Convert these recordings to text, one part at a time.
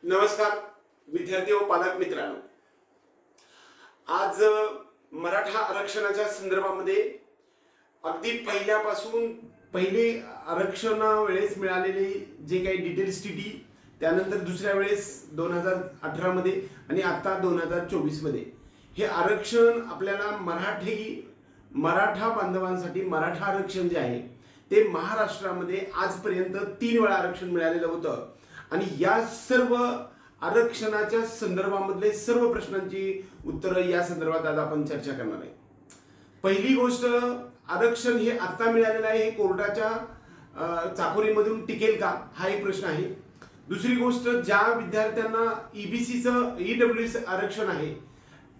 नमस्कार विद्यार्थी व पालक मित्रांनो, आज मराठा आरक्षणाच्या संदर्भामध्ये अगदी पहिल्यापासून पहिले आरक्षणा वेळेस मिळालेले जे काही डिटेल्स टीटी, त्यानंतर दुसऱ्या वेळेस 2018 मध्ये आणि आता 2024 मध्ये हे आरक्षण आपल्याला मराठा बांधवांसाठी मराठा आरक्षण जे आहे ते महाराष्ट्रामध्ये आजपर्यंत 3 वेळा आरक्षण मिळालेलं होतं आणि या सर्व आरक्षणाच्या संदर्भामधले सर्व प्रश्नांची उत्तरं या संदर्भात आज आपण चर्चा करणार आहे। पहिली गोष्ट, आरक्षण हे आता मिळालेलं आहे हे कोर्टाच्या चाकोरीमधून टिकेल का, हा एक प्रश्न आहे। दुसरी गोष्ट, ज्या विद्यार्थ्यांना ईबीसीचं ईडब्ल्यूएस आरक्षण आहे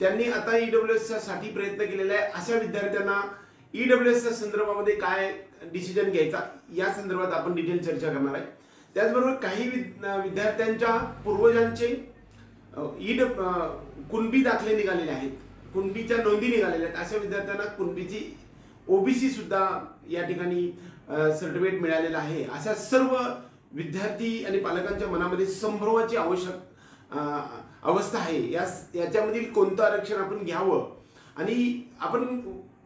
त्यांनी आता ईडब्ल्यूएस साठी प्रयत्न केलेला आहे, अशा विद्यार्थ्यांना ईडब्ल्यूएस संदर्भामध्ये काय डिसिजन घ्यायचा या संदर्भात आपण डिटेल चर्चा करणार आहे। त्याचबरोबर काही विद्यार्थ्यांच्या पूर्वजांचे कुणबी दाखले निघालेले आहेत, कुणबीच्या नोंदी निघालेल्या आहेत, अशा विद्यार्थ्यांना कुणबीची ओबीसी सुद्धा या ठिकाणी सर्टिफिकेट मिळालेलं आहे। अशा सर्व विद्यार्थी आणि पालकांच्या मनामध्ये संभ्रमाची अवस्था आहे। याच्यामधील कोणतं आरक्षण आपण घ्यावं आणि आपण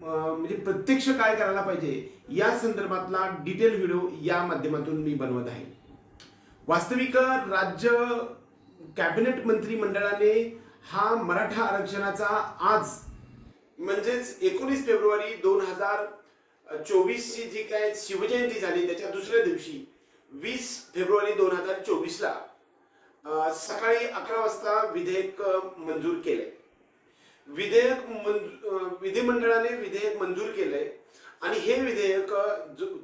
म्हणजे प्रत्यक्ष काय करायला पाहिजे या संदर्भातला डिटेल व्हिडिओ या माध्यमातून मी बनवत आहे। वास्तविक राज्य कॅबिनेट मंत्रिमंडळाने हा मराठा आरक्षणाचा आज म्हणजेच 19 फेब्रुवारी 2024 ची जी काय शिवजयंती झाली त्याच्या दुसऱ्या दिवशी 20 फेब्रुवारी 2024 ला सकाळी 11 वाजता विधेयक मंजूर केले। विधिमंडळाने विधेयक मंजूर केले आणि हे विधेयक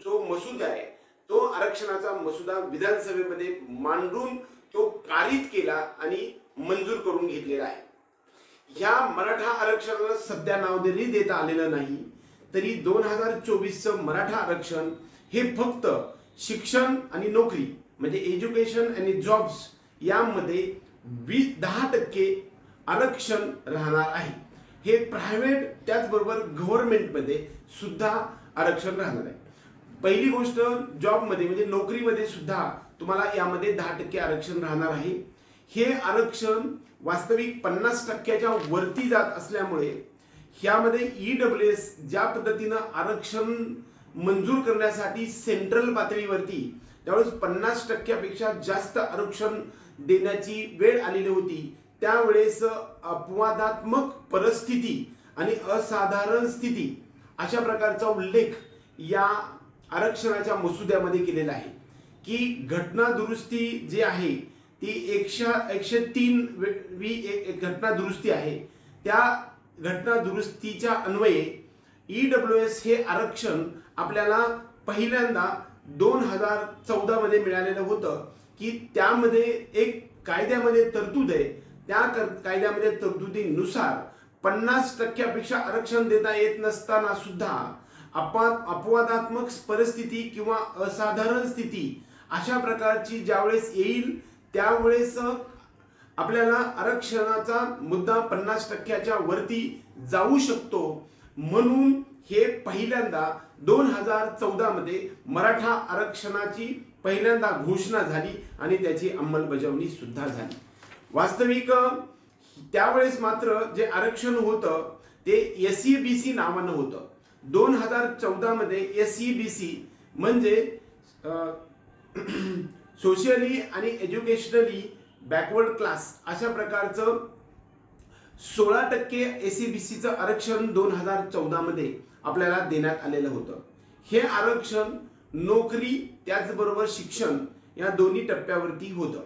जो मसुदा आहे तो आरक्षणाचा मसुदा विधानसभेमध्ये मांडून तो पारित केला आणि मंजूर करून घेतलेला आहे। ह्या मराठा आरक्षणाला सध्या नाव जरी देता आलेलं नाही तरी 2024चं मराठा आरक्षण हे फक्त शिक्षण आणि नोकरी म्हणजे एज्युकेशन आणि जॉब्स यामध्ये 10% आरक्षण राहणार आहे। हे प्रायव्हेट त्याचबरोबर गव्हर्नमेंटमध्ये सुद्धा आरक्षण राहणार आहे। पहिली गोष्ट, जॉबमध्ये म्हणजे नोकरीमध्ये सुद्धा तुम्हाला यामध्ये 10% आरक्षण राहणार आहे। हे आरक्षण वास्तविक 50%च्या वरती जात असल्यामुळे ह्यामध्ये ईडब्ल्यूएस ज्या पद्धतीनं आरक्षण मंजूर करण्यासाठी सेंट्रल पातळीवरती त्यावेळेस 50%पेक्षा जास्त आरक्षण देण्याची वेळ आलेली होती, त्यावेळेस अपवादात्मक परिस्थिती आणि असाधारण स्थिती अशा प्रकारचा उल्लेख या आरक्षणाच्या मसुद्यामध्ये केलेला आहे की घटना दुरुस्ती जी आहे ती 103 घटना दुरुस्ती आहे। त्या घटना दुरुस्तीच्या अन्वये ईडब्ल्यूएस हे आरक्षण आपल्याला पहिल्यांदा 2014 मध्ये मिळालेलं होतं की त्यामध्ये एक कायद्यामध्ये तरतूद आहे, त्या कायद्यामध्ये तरतुदीनुसार 50%पेक्षा आरक्षण देता येत नसताना सुद्धा अपवादात्मक परिस्थिती किंवा असाधारण स्थिती अशा प्रकारची ज्यावेळेस येईल त्यावेळेस आपल्याला आरक्षणाचा मुद्दा 50%च्या वरती जाऊ शकतो। म्हणून हे पहिल्यांदा 2014 मध्ये मराठा आरक्षणाची पहिल्यांदा घोषणा झाली आणि त्याची अंमलबजावणी सुद्धा झाली। वास्तविक त्यावेळेस मात्र जे आरक्षण होतं ते एसईबीसी नावानं होतं। 2014 मध्ये एसईबीसी म्हणजे सोशली आणि एज्युकेशनली बॅकवर्ड क्लास अशा प्रकारचं 16% एसईबीसीचं आरक्षण 2014 मध्ये आपल्याला देण्यात आलेलं होतं। हे आरक्षण नोकरी त्याचबरोबर शिक्षण या दोन्ही टप्प्यावरती होतं।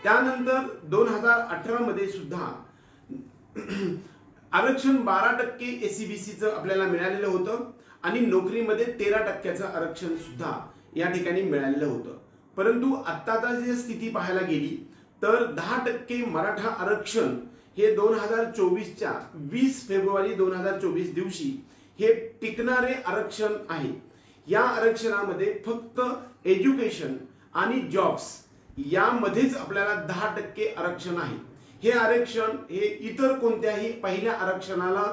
त्यानंतर 2018 मध्ये सुद्धा आरक्षण 12% एसईबीसीचं आपल्याला मिळालेलं होतं आणि नोकरीमध्ये 13%चं आरक्षण सुद्धा या ठिकाणी मिळालेलं होतं। परंतु आता जी स्थिती पाहायला गेली तर 10% मराठा आरक्षण हे 2024च्या 20 फेब्रुवारी 2024 दिवशी हे टिकणारे आरक्षण आहे। या आरक्षणामध्ये फक्त एज्युकेशन आणि जॉब्स यामध्येच आपल्याला 10% आरक्षण आहे। हे आरक्षण हे इतर कोणत्याही पहिल्या आरक्षणाला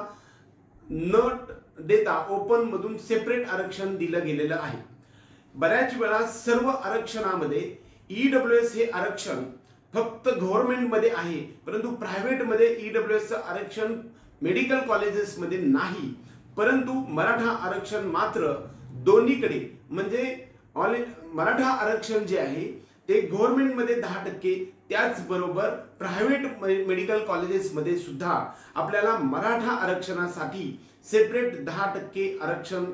न देता ओपन मधून सेपरेट आरक्षण दिलं गेलेलं आहे। बऱ्याच वेळा सर्व आरक्षणामध्ये ईडब्ल्यूएस हे आरक्षण फक्त गव्हर्नमेंटमध्ये आहे, परंतु प्रायव्हेटमध्ये ईडब्ल्यूएसचं आरक्षण मेडिकल कॉलेजेसमध्ये नाही. परंतु मराठा आरक्षण मात्र दोन्हीकडे, म्हणजे मराठा आरक्षण जे आहे ते गव्हर्नमेंटमध्ये 10%, त्याचबरोबर प्रायव्हेट मेडिकल कॉलेजेसमध्ये सुद्धा आपल्याला मराठा आरक्षणासाठी सेपरेट 10% आरक्षण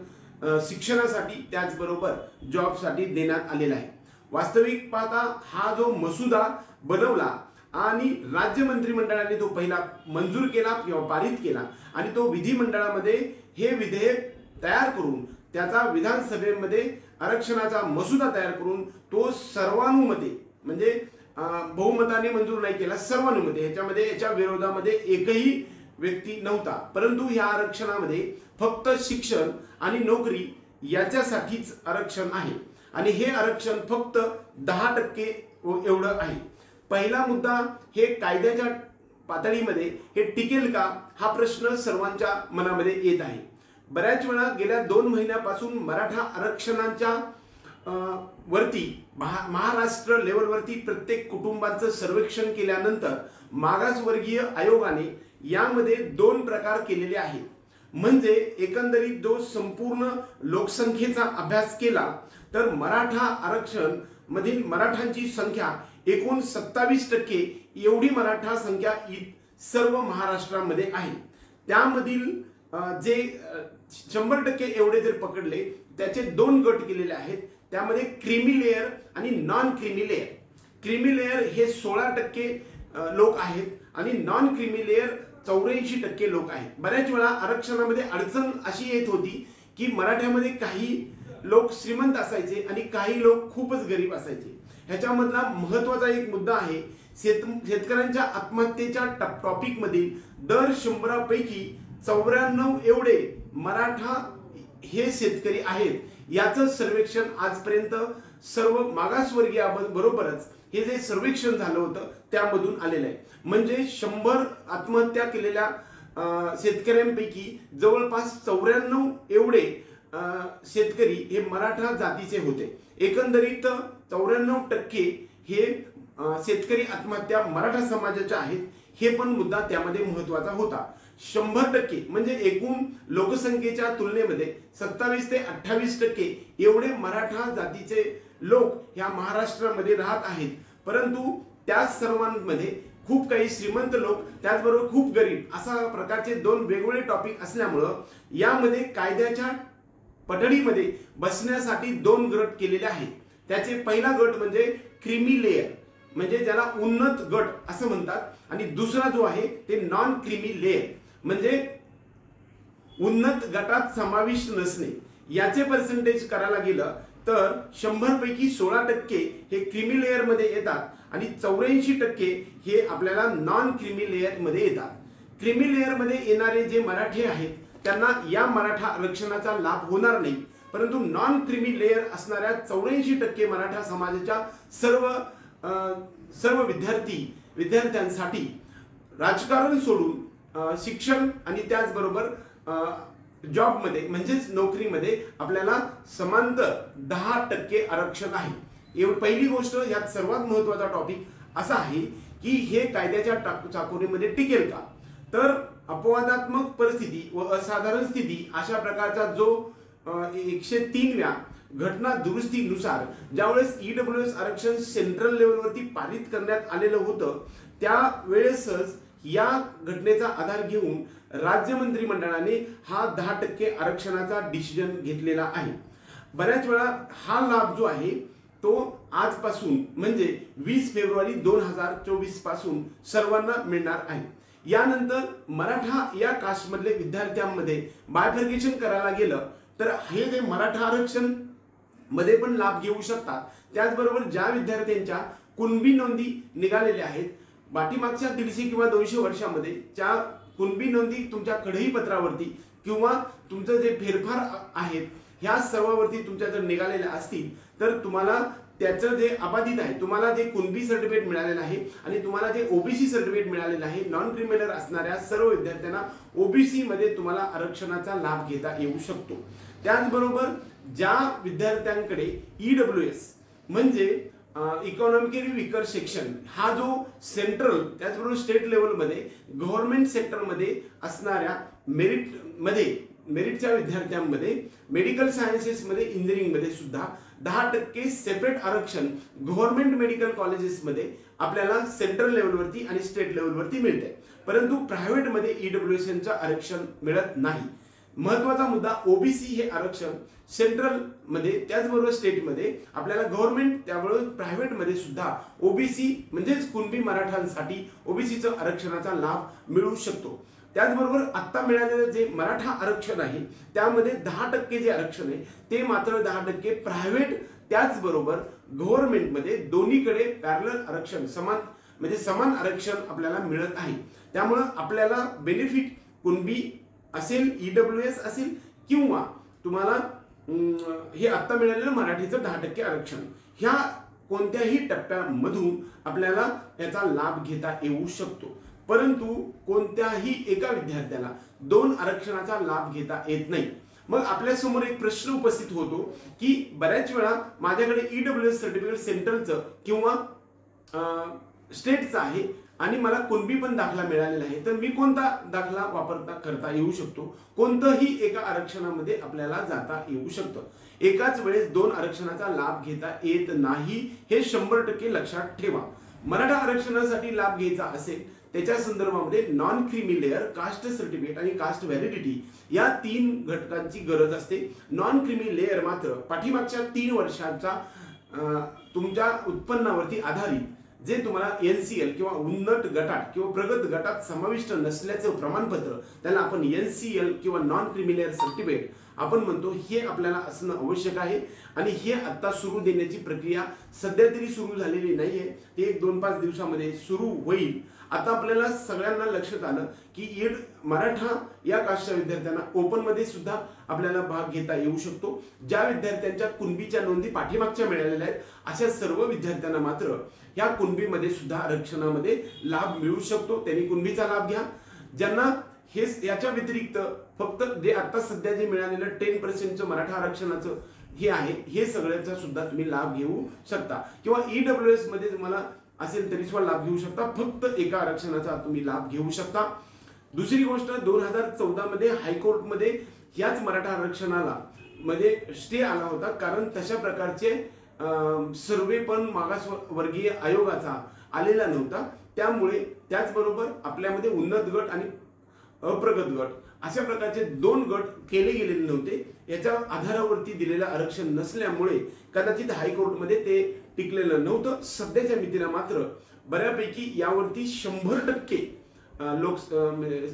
शिक्षणासाठी त्याचबरोबर जॉबसाठी देण्यात आलेला आहे. वास्तविक पाहता हा जो मसुदा बनवला आणि राज्य मंत्रिमंडळाने तो पहिला मंजूर केला किंवा पारित केला आणि तो विधिमंडळामध्ये हे विधेयक तयार करून त्याचा विधानसभेमध्ये आरक्षणाचा मसुदा तयार करून तो सर्वानुमते, म्हणजे बहुमताने मंजूर नाही केला, सर्वानुमते, याच्या विरोधामध्ये एकही व्यक्ती नव्हता. परंतु या आरक्षणामध्ये फक्त शिक्षण आणि नोकरी याच्यासाठीच आरक्षण आहे आणि हे आरक्षण फक्त 10% एवढं आहे. पहिला मुद्दा, हे कायद्याच्या पातळीमध्ये हे टिकेल का हा प्रश्न सर्वांच्या मनामध्ये येत आहे. बऱ्याच वेळा गेल्या 2 महिन्यापासून मराठा आरक्षणाच्या वरती महाराष्ट्र लेवलवरती प्रत्येक कुटुंबाचं सर्वेक्षण केल्यानंतर मागासवर्गीय आयोगाने यामध्ये 2 प्रकार केलेले आहेत. म्हणजे एकंदरीत जो संपूर्ण लोकसंख्येचा अभ्यास केला तर मराठा आरक्षण मधील मराठांची संख्या एकूण 27% एवढी मराठा संख्या सर्व महाराष्ट्रामध्ये आहे. त्यामधील जे 100% एवढे जर पकडले त्याचे 2 गट केलेले आहेत. त्यामध्ये क्रीमी लेयर आणि non creamy layer. Creamy layer हे 16% लोक आहेत आणि नॉन क्रीमी लेयर 84% लोक आहेत. बऱ्याच वेळा आरक्षणामध्ये अडचण अशी येत होती की मराठ्यामध्ये काही लोक श्रीमंत असायचे आणि काही लोक खूपच गरीब असायचे. ह्याच्यामधला महत्त्वाचा एक मुद्दा आहे, शेतकऱ्यांच्या आत्महत्येच्या टॉपिक मधील दर 100 पैकी 94 एवढे मराठा हे शेतकरी आहेत. याचं सर्वेक्षण आजपर्यंत सर्व मागासवर्गीयांबरोबरच हे जे सर्वेक्षण झालं होतं त्यामधून आलेलं आहे. म्हणजे 100 आत्महत्या केलेल्या शेतकऱ्यांपैकी जवळपास 94 एवढे शेतकरी हे मराठा जातीचे होते. एकंदरीत 94% हे शेतकरी आत्महत्या मराठा समाजाच्या आहेत. हे पण मुद्दा त्यामध्ये महत्त्वाचा होता. 100% म्हणजे एकूण लोकसंख्येच्या तुलनेमध्ये 27 ते 28% एवढे मराठा जातीचे लोक या महाराष्ट्रामध्ये राहत आहेत. परंतु त्या सर्वांमध्ये खूप काही श्रीमंत लोक, त्याचबरोबर खूप गरीब अशा प्रकारचे 2 वेगवेगळे टॉपिक असल्यामुळं यामध्ये कायद्याच्या पटडीमध्ये बसण्यासाठी 2 गट केलेले आहेत. त्याचे पहिला गट म्हणजे क्रीमी लेयर, म्हणजे ज्याला उन्नत गट असं म्हणतात, आणि दुसरा जो आहे ते नॉन क्रीमी लेयर, म्हणजे उन्नत गटात समाविष्ट नसणे. याचे पर्सेंटेज करायला गेलं तर 100 पैकी 16% हे क्रीमी लेयर मध्ये येतात आणि 84% हे आपल्याला नॉन क्रीमी लेयर मध्ये येतात. क्रीमी लेयर मध्ये येणारे जे मराठी आहेत त्यांना या मराठा आरक्षणाचा लाभ होणार नाही. परंतु नॉन क्रीमी लेयर असणाऱ्या 84% मराठा समाजाच्या सर्व विद्यार्थ्यांसाठी राजकारण सोडून शिक्षण आणि त्याचबरोबर जॉबमध्ये म्हणजेच नोकरीमध्ये आपल्याला समांतर 10% आरक्षण आहे. पहिली गोष्ट, यात सर्वात महत्त्वाचा टॉपिक असा आहे की हे कायद्याच्या चाकोरीमध्ये टिकेल का. तर अपवादात्मक परिस्थिती व असाधारण स्थिती अशा प्रकारचा जो 103व्या घटना दुरुस्तीनुसार ज्यावेळेस ईडब्ल्यूएस आरक्षण सेंट्रल लेवलवरती पारित करण्यात आलेलं होतं त्यावेळेसच या घटनेचा आधार घेऊन राज्य मंत्रिमंडळाने हा 10% आरक्षणाचा डिसिजन घेतलेला आहे. बऱ्याच वेळा हा लाभ जो आहे तो आजपासून म्हणजे 20 फेब्रुवारी 2024 पासून सर्वांना मिळणार आहे. यानंतर मराठा या कास्टमधले विद्यार्थ्यांमध्ये बायफर्गेशन करायला गेलं तर हे जे मराठा आरक्षण मध्ये पण लाभ घेऊ शकतात. त्याचबरोबर ज्या विद्यार्थ्यांच्या कुणबी नोंदी निघालेल्या आहेत पाठीमागच्या 150 किंवा 200 वर्षामध्ये, त्या कुणबी नोंदी तुमच्या कढई पत्रावरती किंवा तुमचं जे फेरफार आहेत ह्या सर्वावरती तुमच्या जर निघालेल्या असतील तर तुम्हाला त्याचं जे अबाधित आहे, तुम्हाला जे कुणबी सर्टिफिकेट मिळालेलं आहे आणि तुम्हाला जे ओबीसी सर्टिफिकेट मिळालेलं आहे, नॉन क्रिमिनल असणाऱ्या सर्व विद्यार्थ्यांना ओबीसी मध्ये तुम्हाला आरक्षणाचा लाभ घेता येऊ शकतो. त्याचबरोबर ज्या विद्यार्थ्यांकडे ईडब्ल्यूएस म्हणजे इकॉनॉमिकली विकर सेक्शन हा जो सेंट्रल त्याचबरोबर स्टेट लेवलमध्ये गव्हर्नमेंट सेक्टरमध्ये असणाऱ्या मेरिटच्या विद्यार्थ्यांमध्ये मेडिकल सायन्सेसमध्ये इंजिनिअरिंगमध्ये सुद्धा 10% सेपरेट आरक्षण गव्हर्नमेंट मेडिकल कॉलेजेसमध्ये आपल्याला सेंट्रल लेवलवरती आणि स्टेट लेवलवरती मिळते, परंतु प्रायव्हेटमध्ये ईडब्ल्यूएसचं आरक्षण मिळत नाही. महत्वाचा मुद्दा, ओबीसी हे आरक्षण सेंट्रल मध्ये त्याचबरोबर स्टेटमध्ये आपल्याला गव्हर्नमेंट त्याबरोबर प्रायव्हेटमध्ये सुद्धा ओबीसी म्हणजेच कुणबी मराठांसाठी ओबीसीचं आरक्षणाचा लाभ मिळू शकतो. त्याचबरोबर आता मिळालेलं जे मराठा आरक्षण आहे त्यामध्ये 10% जे आरक्षण आहे ते मात्र 10% प्रायव्हेट त्याचबरोबर गव्हर्नमेंटमध्ये दोन्हीकडे पॅरलल आरक्षण समान आरक्षण आपल्याला मिळत आहे. त्यामुळे आपल्याला बेनिफिट कुणबी असेल, ईडब्ल्यूएस असेल किंवा तुम्हाला हे आता मिळालेलं मराठीचं 10% आरक्षण ह्या कोणत्याही टप्प्यामधून आपल्याला याचा लाभ घेता येऊ शकतो. परंतु कोणत्याही एका विद्यार्थ्याला 2 आरक्षणाचा लाभ घेता येत नाही. मग आपल्या समोर एक प्रश्न उपस्थित होतो की बऱ्याच वेळा माझ्याकडे ईडब्ल्यूएस सर्टिफिकेट सेंट्रलचं किंवा स्टेटचं आहे आणि मला कुणबी पण दाखला मिळालेला आहे, तर मी कोणता दाखला करता येऊ शकतो? कोणतंही एका आरक्षणामध्ये आपल्याला जाता येऊ शकतं. एकाच वेळेस 2 आरक्षणाचा लाभ घेता येत नाही, हे 100% लक्षात ठेवा. मराठा आरक्षणासाठी लाभ घ्यायचा असेल त्याच्या संदर्भामध्ये non creamy layer, caste certificate आणि कास्ट व्हॅलिडिटी या 3 घटकांची गरज असते. नॉन क्रीमी लेअर मात्र पाठीमागच्या 3 वर्षांच्या तुमच्या उत्पन्नावरती आधारित जे तुम्हाला एनसीएल किंवा उन्नत गटात किंवा प्रगत गटात समाविष्ट नसल्याचं प्रमाणपत्र, त्याला आपण एनसीएल किंवा नॉन क्रिमिलेअर सर्टिफिकेट आपण म्हणतो, हे आपल्याला असणं आवश्यक आहे. आणि हे आता सुरू देण्याची प्रक्रिया सध्या तरी सुरू झालेली नाहीये, ते 1-2-5 दिवसामध्ये सुरू होईल. आता आपल्याला सगळ्यांना लक्षात आलं की मराठा या कास्टच्या विद्यार्थ्यांना ओपन मध्ये सुद्धा आपल्याला भाग घेता येऊ शकतो. ज्या विद्यार्थ्यांच्या कुणबीच्या नोंदी पाठीमागच्या मिळालेल्या आहेत अशा सर्व विद्यार्थ्यांना मात्र या कुणबीमध्ये सुद्धा आरक्षणामध्ये लाभ मिळू शकतो. त्यांनी कुणबीचा लाभ घ्या. ज्यांना हे याच्या व्यतिरिक्त फक्त जे आता सध्या जे मिळालेलं 10% मराठा आरक्षणाचं हे आहे, हे सगळ्याचा सुद्धा तुम्ही लाभ घेऊ शकता. किंवा ईडब्ल्यूएस मध्ये तुम्हाला असेल तरी सुद्धा लाभ घेऊ शकता. फक्त एका आरक्षणाचा तुम्ही लाभ घेऊ शकता. दुसरी गोष्ट, 2014 मध्ये हायकोर्टमध्ये याच मराठा आरक्षणाला मध्ये स्टे आला होता, कारण तशा प्रकारचे सर्वे पण मागासवर्गीय आयोगाचा आलेला नव्हता. त्यामुळे त्याचबरोबर आपल्यामध्ये उन्नत गट आणि अप्रगत गट अशा प्रकारचे 2 गट केले गेलेले नव्हते. याच्या आधारावरती दिलेलं आरक्षण नसल्यामुळे कदाचित हायकोर्टमध्ये ते टिकलेलं नव्हतं. सध्याच्या मितीला मात्र बऱ्यापैकी यावरती 100%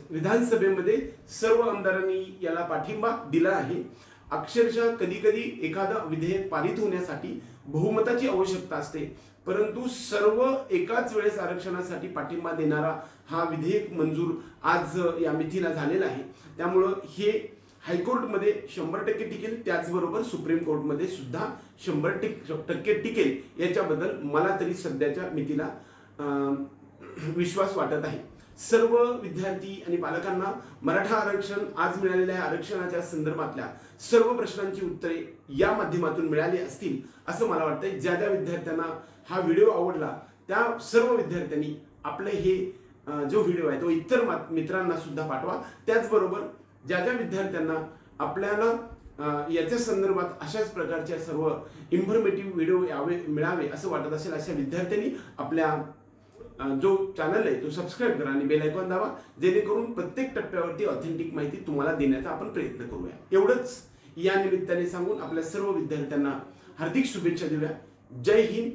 विधानसभेमध्ये सर्व आमदारांनी याला पाठिंबा दिला आहे. अक्षरशः कधी कधी एखादं विधेयक पारित होण्यासाठी बहुमताची आवश्यकता असते, परंतु सर्व एकाच वेळेस आरक्षणासाठी पाठिंबा देणारा हा विधेयक मंजूर आज या मितीला झालेला आहे. त्यामुळं हे हायकोर्टमध्ये 100% टिकेल, त्याचबरोबर सुप्रीम कोर्टमध्ये सुद्धा 100% टिकेल. याच्याबद्दल मला तरी सध्याच्या मितीला विश्वास वाटत आहे. सर्व विद्यार्थी आणि पालकांना मराठा आरक्षण आज मिळालेल्या आरक्षणाच्या संदर्भातल्या सर्व प्रश्नांची उत्तरे या माध्यमातून मिळाली असतील असं मला वाटतंय. ज्या ज्या विद्यार्थ्यांना हा व्हिडिओ आवडला त्या सर्व विद्यार्थ्यांनी आपले हे जो व्हिडिओ आहे तो इतर मित्रांना सुद्धा पाठवा. त्याचबरोबर ज्या ज्या विद्यार्थ्यांना आपल्याला याच्या संदर्भात अशाच प्रकारच्या सर्व इन्फॉर्मेटिव्ह व्हिडिओ मिळावे असं वाटत असेल अशा विद्यार्थ्यांनी आपल्या जो चॅनल आहे तो सबस्क्राईब करा आणि बेल आयकॉन दाबा, जेणेकरून प्रत्येक टप्प्यावरती ऑथेंटिक माहिती तुम्हाला देण्याचा आपण प्रयत्न करूया. एवढंच या निमित्ताने सांगून आपल्या सर्व विद्यार्थ्यांना हार्दिक शुभेच्छा देऊया. जय हिंद,